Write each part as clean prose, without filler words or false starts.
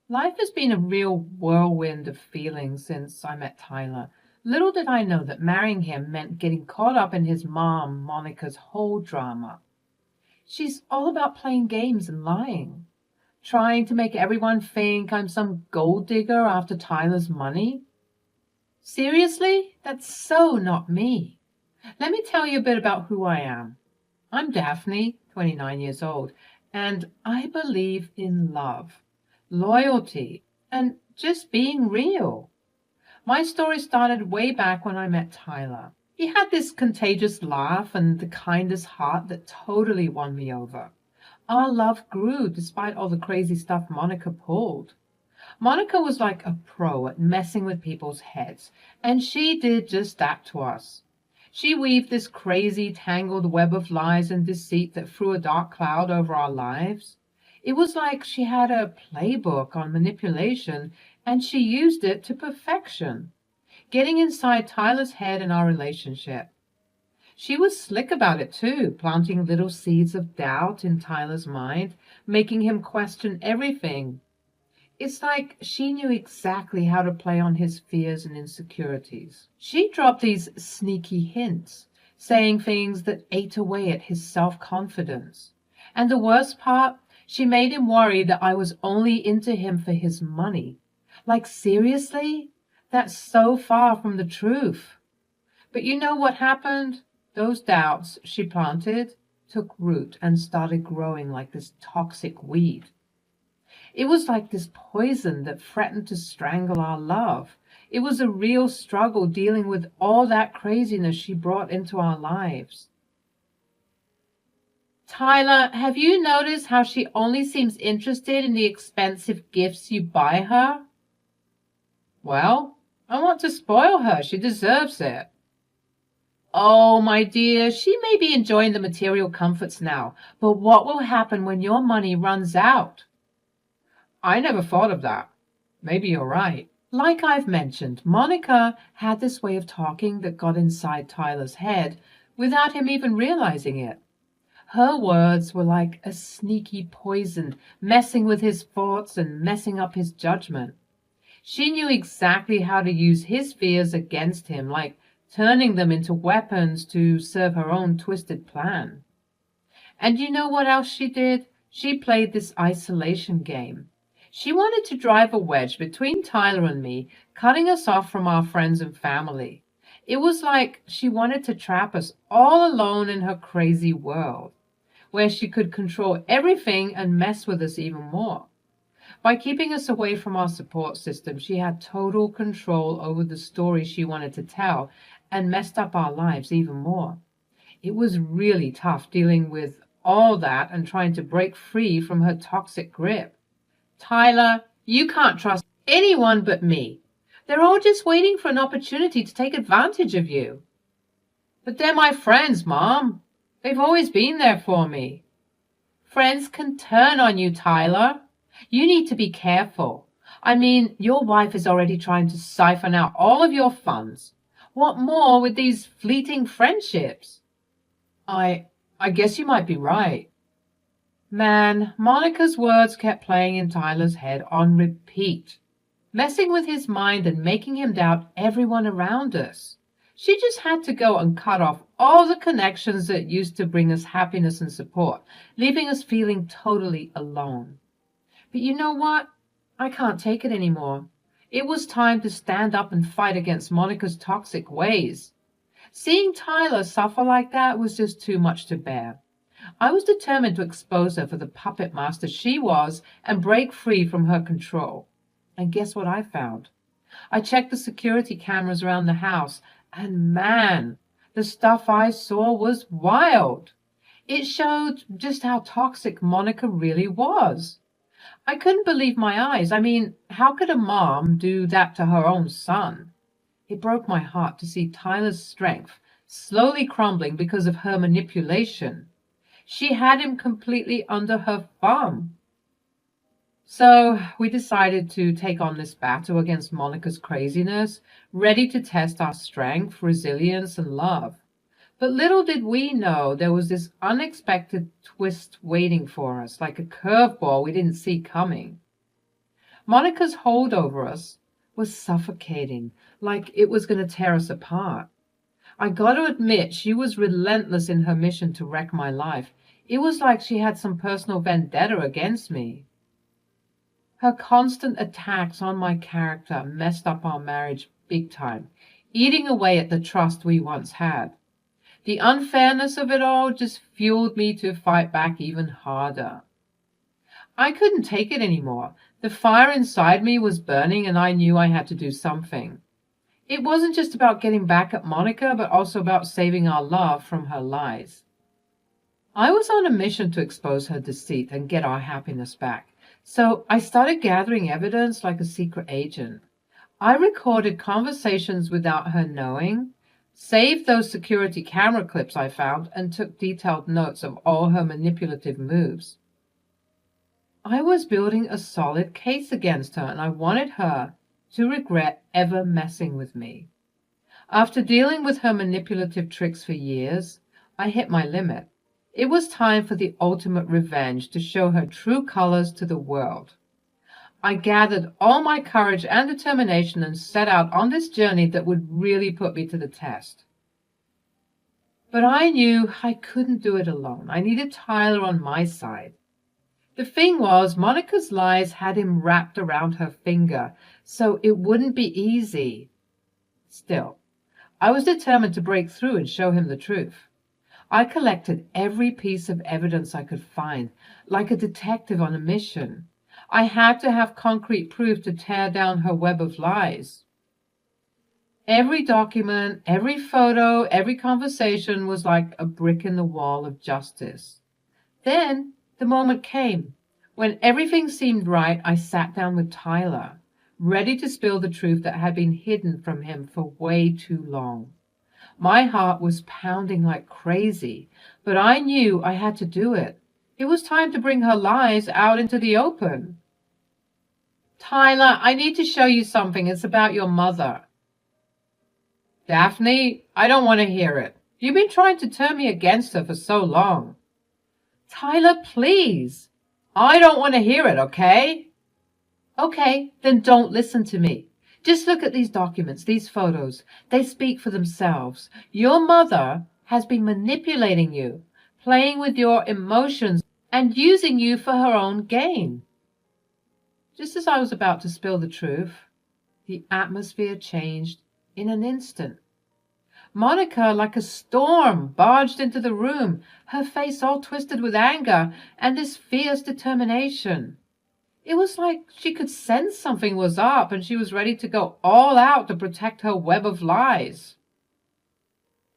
Life has been a real whirlwind of feelings since I met Tyler. Little did I know that marrying him meant getting caught up in his mom, Monica's whole drama. She's all about playing games and lying, trying to make everyone think I'm some gold digger after Tyler's money. Seriously? That's so not me. Let me tell you a bit about who I am. I'm Daphne, 29 years old, and I believe in love, loyalty, and just being real. My story started way back when I met Tyler. He had this contagious laugh and the kindest heart that totally won me over. Our love grew despite all the crazy stuff Monica pulled. Monica was like a pro at messing with people's heads, and she did just that to us. She weaved this crazy, tangled web of lies and deceit that threw a dark cloud over our lives. It was like she had a playbook on manipulation, and she used it to perfection, getting inside Tyler's head in our relationship. She was slick about it too, planting little seeds of doubt in Tyler's mind, making him question everything. It's like she knew exactly how to play on his fears and insecurities. She dropped these sneaky hints, saying things that ate away at his self-confidence. And the worst part, she made him worry that I was only into him for his money. Like, seriously? That's so far from the truth. But you know what happened? Those doubts she planted took root and started growing like this toxic weed. It was like this poison that threatened to strangle our love. It was a real struggle dealing with all that craziness she brought into our lives. Tyler, have you noticed how she only seems interested in the expensive gifts you buy her? Well, I want to spoil her. She deserves it. Oh, my dear, she may be enjoying the material comforts now, but what will happen when your money runs out? I never thought of that. Maybe you're right. Like I've mentioned, Monica had this way of talking that got inside Tyler's head without him even realizing it. Her words were like a sneaky poison, messing with his thoughts and messing up his judgment. She knew exactly how to use his fears against him, like turning them into weapons to serve her own twisted plan. And you know what else she did? She played this isolation game. She wanted to drive a wedge between Tyler and me, cutting us off from our friends and family. It was like she wanted to trap us all alone in her crazy world, where she could control everything and mess with us even more. By keeping us away from our support system, she had total control over the story she wanted to tell and messed up our lives even more. It was really tough dealing with all that and trying to break free from her toxic grip. Tyler, you can't trust anyone but me. They're all just waiting for an opportunity to take advantage of you. But they're my friends, Mom. They've always been there for me. Friends can turn on you, Tyler. You need to be careful. I mean, your wife is already trying to siphon out all of your funds. What more with these fleeting friendships? I guess you might be right. Man, Monica's words kept playing in Tyler's head on repeat, messing with his mind and making him doubt everyone around us. She just had to go and cut off all the connections that used to bring us happiness and support, leaving us feeling totally alone. But you know what? I can't take it anymore. It was time to stand up and fight against Monica's toxic ways. Seeing Tyler suffer like that was just too much to bear. I was determined to expose her for the puppet master she was and break free from her control. And guess what I found? I checked the security cameras around the house, and man, the stuff I saw was wild. It showed just how toxic Monica really was. I couldn't believe my eyes. I mean, how could a mom do that to her own son? It broke my heart to see Tyler's strength slowly crumbling because of her manipulation. She had him completely under her thumb. So we decided to take on this battle against Monica's craziness, ready to test our strength, resilience, and love. But little did we know there was this unexpected twist waiting for us, like a curveball we didn't see coming. Monica's hold over us was suffocating, like it was going to tear us apart. I got to admit, she was relentless in her mission to wreck my life. It was like she had some personal vendetta against me. Her constant attacks on my character messed up our marriage big time, eating away at the trust we once had. The unfairness of it all just fueled me to fight back even harder. I couldn't take it anymore. The fire inside me was burning and I knew I had to do something. It wasn't just about getting back at Monica, but also about saving our love from her lies. I was on a mission to expose her deceit and get our happiness back. So I started gathering evidence like a secret agent. I recorded conversations without her knowing, saved those security camera clips I found, and took detailed notes of all her manipulative moves. I was building a solid case against her, and I wanted her to regret ever messing with me. After dealing with her manipulative tricks for years, I hit my limit. It was time for the ultimate revenge, to show her true colors to the world. I gathered all my courage and determination and set out on this journey that would really put me to the test. But I knew I couldn't do it alone. I needed Tyler on my side. The thing was, Monica's lies had him wrapped around her finger, so it wouldn't be easy. Still, I was determined to break through and show him the truth. I collected every piece of evidence I could find, like a detective on a mission. I had to have concrete proof to tear down her web of lies. Every document, every photo, every conversation was like a brick in the wall of justice. Then the moment came. When everything seemed right, I sat down with Tyler, ready to spill the truth that had been hidden from him for way too long. My heart was pounding like crazy, but I knew I had to do it. It was time to bring her lies out into the open. Tyler, I need to show you something. It's about your mother. Daphne, I don't want to hear it. You've been trying to turn me against her for so long. Tyler, please. I don't want to hear it, okay? Okay, then don't listen to me. Just look at these documents, these photos. They speak for themselves. Your mother has been manipulating you, playing with your emotions, and using you for her own gain. Just as I was about to spill the truth, the atmosphere changed in an instant. Monica, like a storm, barged into the room, her face all twisted with anger and this fierce determination. It was like she could sense something was up and she was ready to go all out to protect her web of lies.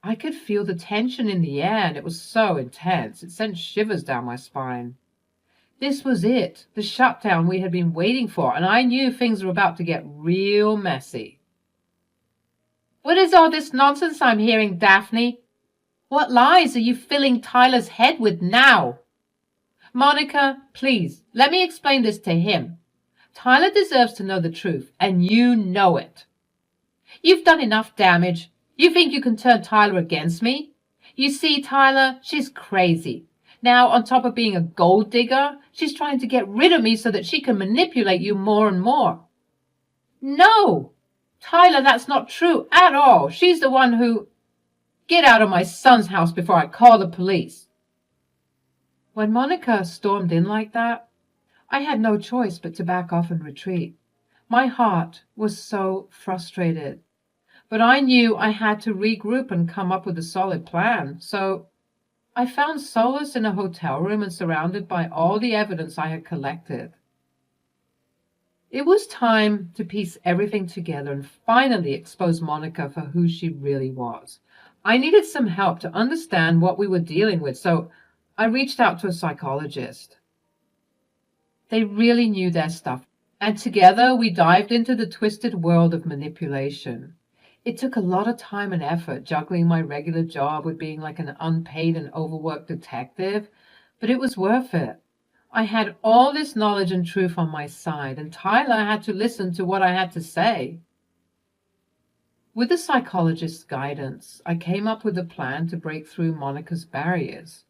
I could feel the tension in the air and it was so intense it sent shivers down my spine. This was it, the shutdown we had been waiting for, and I knew things were about to get real messy. What is all this nonsense I'm hearing, Daphne? What lies are you filling Tyler's head with now? Monica, please, let me explain this to him. Tyler deserves to know the truth, and you know it. You've done enough damage. You think you can turn Tyler against me? You see, Tyler, she's crazy. Now, on top of being a gold digger, she's trying to get rid of me so that she can manipulate you more and more. No! Tyler, that's not true at all. She's the one who... Get out of my son's house before I call the police. When Monica stormed in like that, I had no choice but to back off and retreat. My heart was so frustrated. But I knew I had to regroup and come up with a solid plan, so I found solace in a hotel room and surrounded by all the evidence I had collected. It was time to piece everything together and finally expose Monica for who she really was. I needed some help to understand what we were dealing with, so I reached out to a psychologist. They really knew their stuff, and together we dived into the twisted world of manipulation. It took a lot of time and effort, juggling my regular job with being like an unpaid and overworked detective, but it was worth it. I had all this knowledge and truth on my side, and Tyler had to listen to what I had to say. With the psychologist's guidance, I came up with a plan to break through Monica's barriers.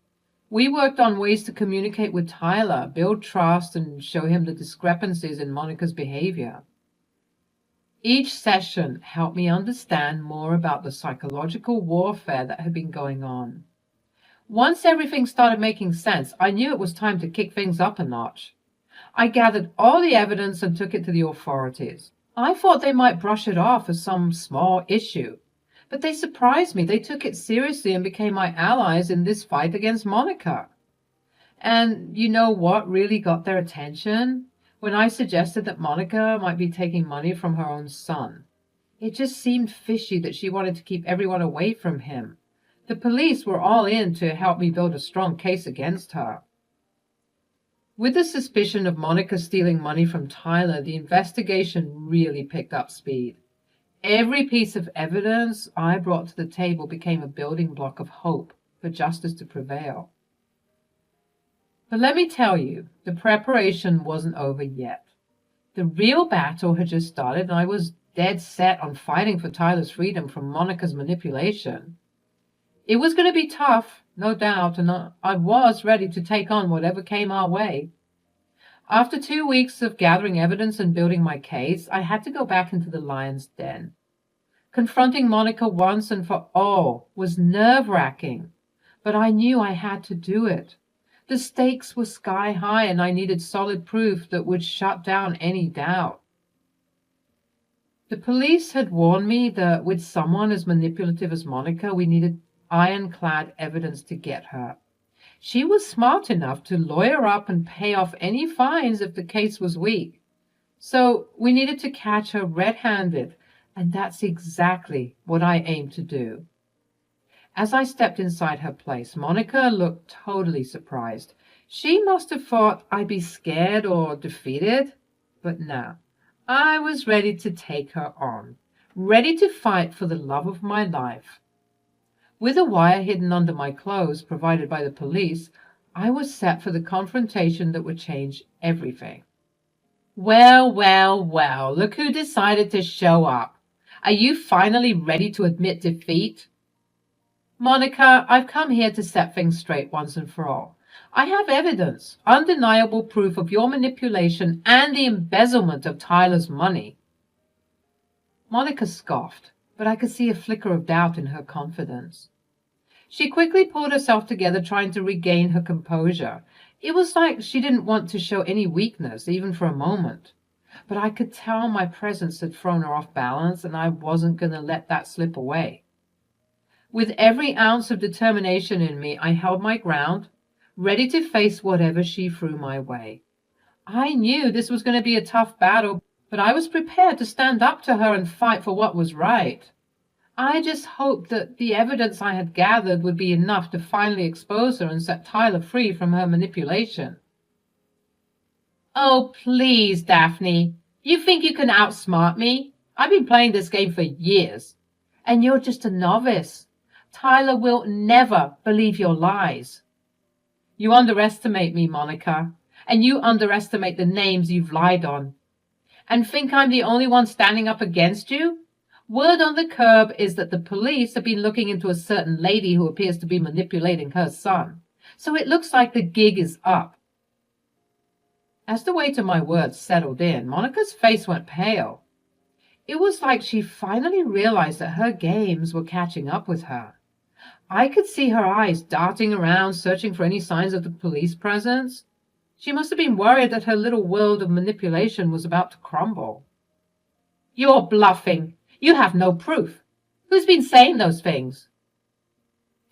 We worked on ways to communicate with Tyler, build trust, and show him the discrepancies in Monica's behavior. Each session helped me understand more about the psychological warfare that had been going on. Once everything started making sense, I knew it was time to kick things up a notch. I gathered all the evidence and took it to the authorities. I thought they might brush it off as some small issue, but they surprised me. They took it seriously and became my allies in this fight against Monica. And you know what really got their attention? When I suggested that Monica might be taking money from her own son. It just seemed fishy that she wanted to keep everyone away from him. The police were all in to help me build a strong case against her. With the suspicion of Monica stealing money from Tyler, the investigation really picked up speed. Every piece of evidence I brought to the table became a building block of hope for justice to prevail. But let me tell you, the preparation wasn't over yet. The real battle had just started, and I was dead set on fighting for Tyler's freedom from Monica's manipulation. It was going to be tough, no doubt, and I was ready to take on whatever came our way. After 2 weeks of gathering evidence and building my case, I had to go back into the lion's den. Confronting Monica once and for all was nerve-wracking, but I knew I had to do it. The stakes were sky high, and I needed solid proof that would shut down any doubt. The police had warned me that with someone as manipulative as Monica, we needed ironclad evidence to get her. She was smart enough to lawyer up and pay off any fines if the case was weak. So we needed to catch her red-handed, and that's exactly what I aimed to do. As I stepped inside her place, Monica looked totally surprised. She must have thought I'd be scared or defeated, but no. I was ready to take her on, ready to fight for the love of my life. With a wire hidden under my clothes provided by the police, I was set for the confrontation that would change everything. Well, well, well, look who decided to show up. Are you finally ready to admit defeat? Monica, I've come here to set things straight once and for all. I have evidence, undeniable proof of your manipulation and the embezzlement of Tyler's money. Monica scoffed, but I could see a flicker of doubt in her confidence. She quickly pulled herself together, trying to regain her composure. It was like she didn't want to show any weakness, even for a moment. But I could tell my presence had thrown her off balance, and I wasn't going to let that slip away. With every ounce of determination in me, I held my ground, ready to face whatever she threw my way. I knew this was going to be a tough battle, but I was prepared to stand up to her and fight for what was right. I just hoped that the evidence I had gathered would be enough to finally expose her and set Tyler free from her manipulation. Oh, please, Daphne. You think you can outsmart me? I've been playing this game for years. And you're just a novice. Tyler will never believe your lies. You underestimate me, Monica, and you underestimate the names you've lied on. And think I'm the only one standing up against you? Word on the curb is that the police have been looking into a certain lady who appears to be manipulating her son. So it looks like the gig is up. As the weight of my words settled in, Monica's face went pale. It was like she finally realized that her games were catching up with her. I could see her eyes darting around, searching for any signs of the police presence. She must have been worried that her little world of manipulation was about to crumble. You're bluffing. You have no proof. Who's been saying those things?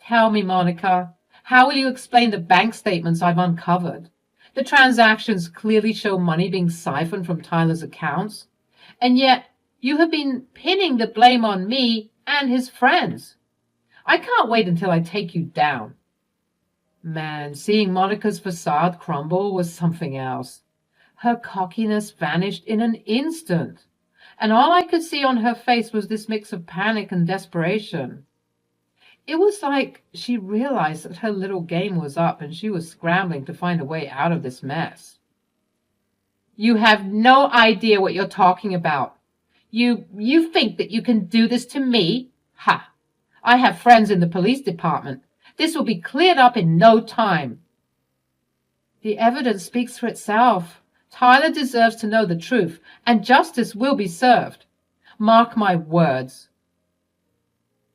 Tell me, Monica, how will you explain the bank statements I've uncovered? The transactions clearly show money being siphoned from Tyler's accounts, and yet you have been pinning the blame on me and his friends. I can't wait until I take you down. Man, seeing Monica's facade crumble was something else. Her cockiness vanished in an instant, and all I could see on her face was this mix of panic and desperation. It was like she realized that her little game was up and she was scrambling to find a way out of this mess. You have no idea what you're talking about. You think that you can do this to me? Ha! I have friends in the police department. This will be cleared up in no time. The evidence speaks for itself. Tyler deserves to know the truth, and justice will be served. Mark my words.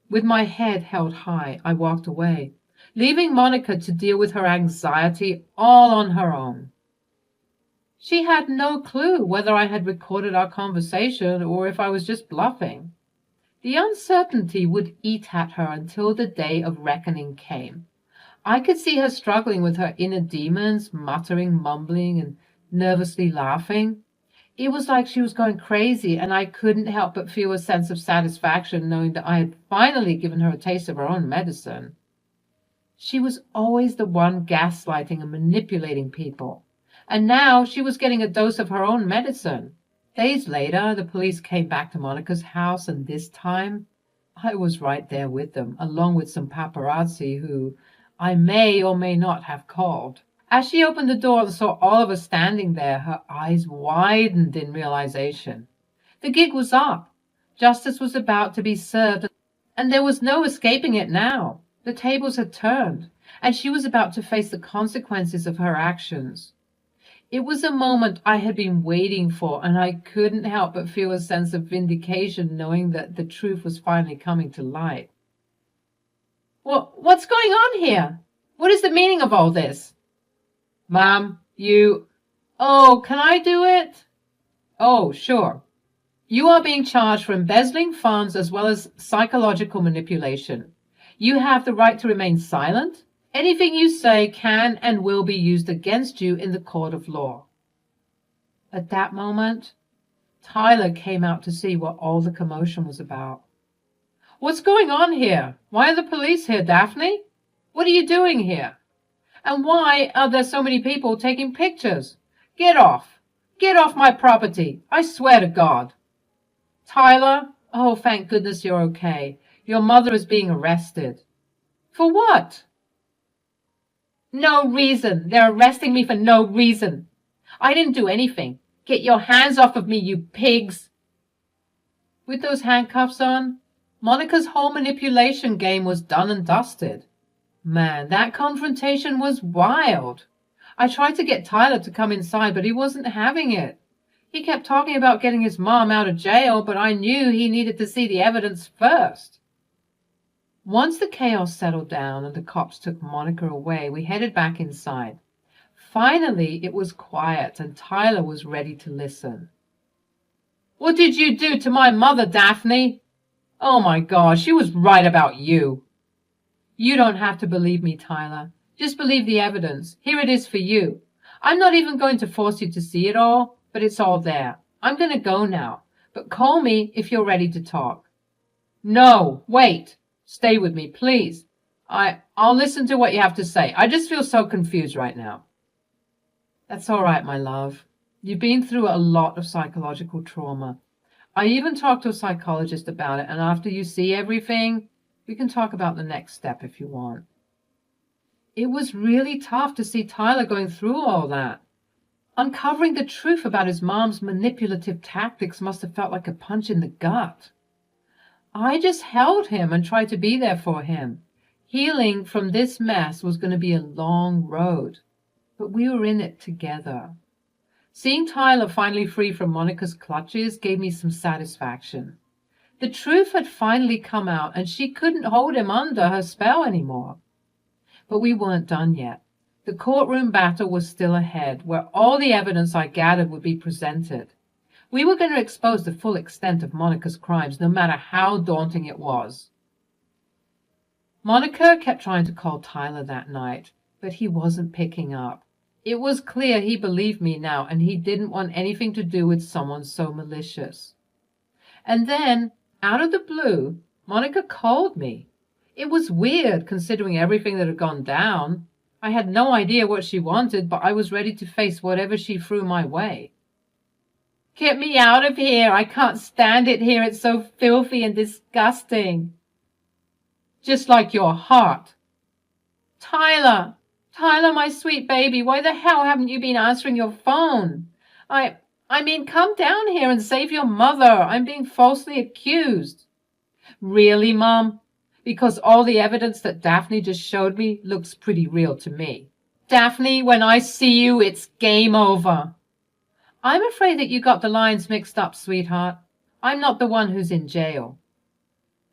With my head held high, I walked away, leaving Monica to deal with her anxiety all on her own. She had no clue whether I had recorded our conversation or if I was just bluffing. The uncertainty would eat at her until the day of reckoning came. I could see her struggling with her inner demons, muttering, mumbling, and nervously laughing. It was like she was going crazy, and I couldn't help but feel a sense of satisfaction knowing that I had finally given her a taste of her own medicine. She was always the one gaslighting and manipulating people, and now she was getting a dose of her own medicine. Days later, the police came back to Monica's house, and this time I was right there with them, along with some paparazzi who I may or may not have called. As she opened the door and saw all of us standing there, her eyes widened in realization. The gig was up. Justice was about to be served, and there was no escaping it now. The tables had turned, and she was about to face the consequences of her actions. It was a moment I had been waiting for, and I couldn't help but feel a sense of vindication knowing that the truth was finally coming to light. What's going on here? What is the meaning of all this? Mom, Oh, can I do it? Oh, sure. You are being charged for embezzling funds as well as psychological manipulation. You have the right to remain silent. Anything you say can and will be used against you in the court of law. At that moment, Tyler came out to see what all the commotion was about. What's going on here? Why are the police here, Daphne? What are you doing here? And why are there so many people taking pictures? Get off! Get off my property! I swear to God! Tyler? Oh, thank goodness you're okay. Your mother is being arrested. For what? No reason. They're arresting me for no reason. I didn't do anything. Get your hands off of me, you pigs! With those handcuffs on, Monica's whole manipulation game was done and dusted. Man, that confrontation was wild. I tried to get Tyler to come inside, but he wasn't having it. He kept talking about getting his mom out of jail, but I knew he needed to see the evidence first. Once the chaos settled down and the cops took Monica away, we headed back inside. Finally, it was quiet and Tyler was ready to listen. What did you do to my mother, Daphne? Oh my God, she was right about you. You don't have to believe me, Tyler. Just believe the evidence. Here it is for you. I'm not even going to force you to see it all, but it's all there. I'm going to go now, but call me if you're ready to talk. No, wait. Stay with me, please. I'll listen to what you have to say. I just feel so confused right now. That's all right, my love. You've been through a lot of psychological trauma. I even talked to a psychologist about it, and after you see everything, we can talk about the next step if you want. It was really tough to see Tyler going through all that. Uncovering the truth about his mom's manipulative tactics must have felt like a punch in the gut. I just held him and tried to be there for him. Healing from this mess was going to be a long road, but we were in it together. Seeing Tyler finally free from Monica's clutches gave me some satisfaction. The truth had finally come out, and she couldn't hold him under her spell anymore. But we weren't done yet. The courtroom battle was still ahead, where all the evidence I gathered would be presented. We were going to expose the full extent of Monica's crimes, no matter how daunting it was. Monica kept trying to call Tyler that night, but he wasn't picking up. It was clear he believed me now, and he didn't want anything to do with someone so malicious. And then, out of the blue, Monica called me. It was weird, considering everything that had gone down. I had no idea what she wanted, but I was ready to face whatever she threw my way. Get me out of here. I can't stand it here. It's so filthy and disgusting. Just like your heart. Tyler, my sweet baby, why the hell haven't you been answering your phone? I mean, come down here and save your mother. I'm being falsely accused. Really, Mom? because all the evidence that Daphne just showed me looks pretty real to me. Daphne, when I see you, it's game over. I'm afraid that you got the lines mixed up, sweetheart. I'm not the one who's in jail.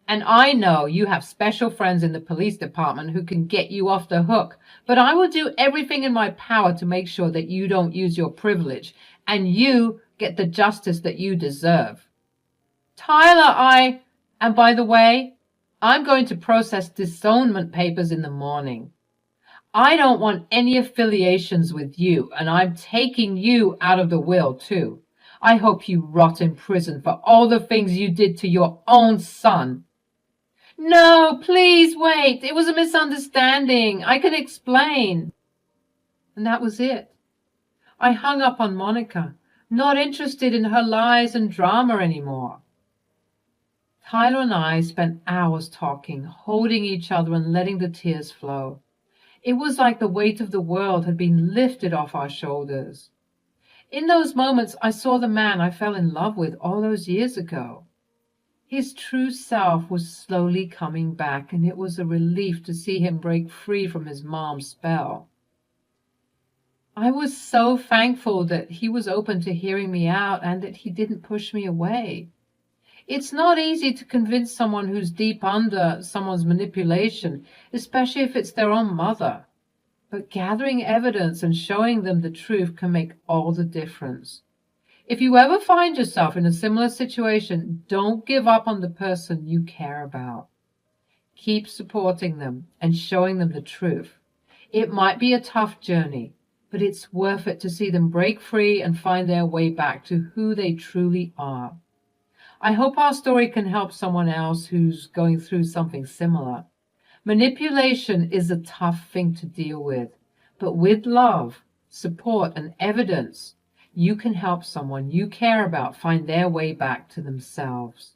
And I know you have special friends in the police department who can get you off the hook, but I will do everything in my power to make sure that you don't use your privilege and you get the justice that you deserve. Tyler, and by the way, I'm going to process disownment papers in the morning. I don't want any affiliations with you, and I'm taking you out of the will, too. I hope you rot in prison for all the things you did to your own son. No, please wait. It was a misunderstanding. I can explain. And that was it. I hung up on Monica, not interested in her lies and drama anymore. Tyler and I spent hours talking, holding each other and letting the tears flow. It was like the weight of the world had been lifted off our shoulders. In those moments, I saw the man I fell in love with all those years ago. His true self was slowly coming back, and it was a relief to see him break free from his mom's spell. I was so thankful that he was open to hearing me out and that he didn't push me away. It's not easy to convince someone who's deep under someone's manipulation, especially if it's their own mother. But gathering evidence and showing them the truth can make all the difference. If you ever find yourself in a similar situation, don't give up on the person you care about. Keep supporting them and showing them the truth. It might be a tough journey, but it's worth it to see them break free and find their way back to who they truly are. I hope our story can help someone else who's going through something similar. Manipulation is a tough thing to deal with, but with love, support, and evidence, you can help someone you care about find their way back to themselves.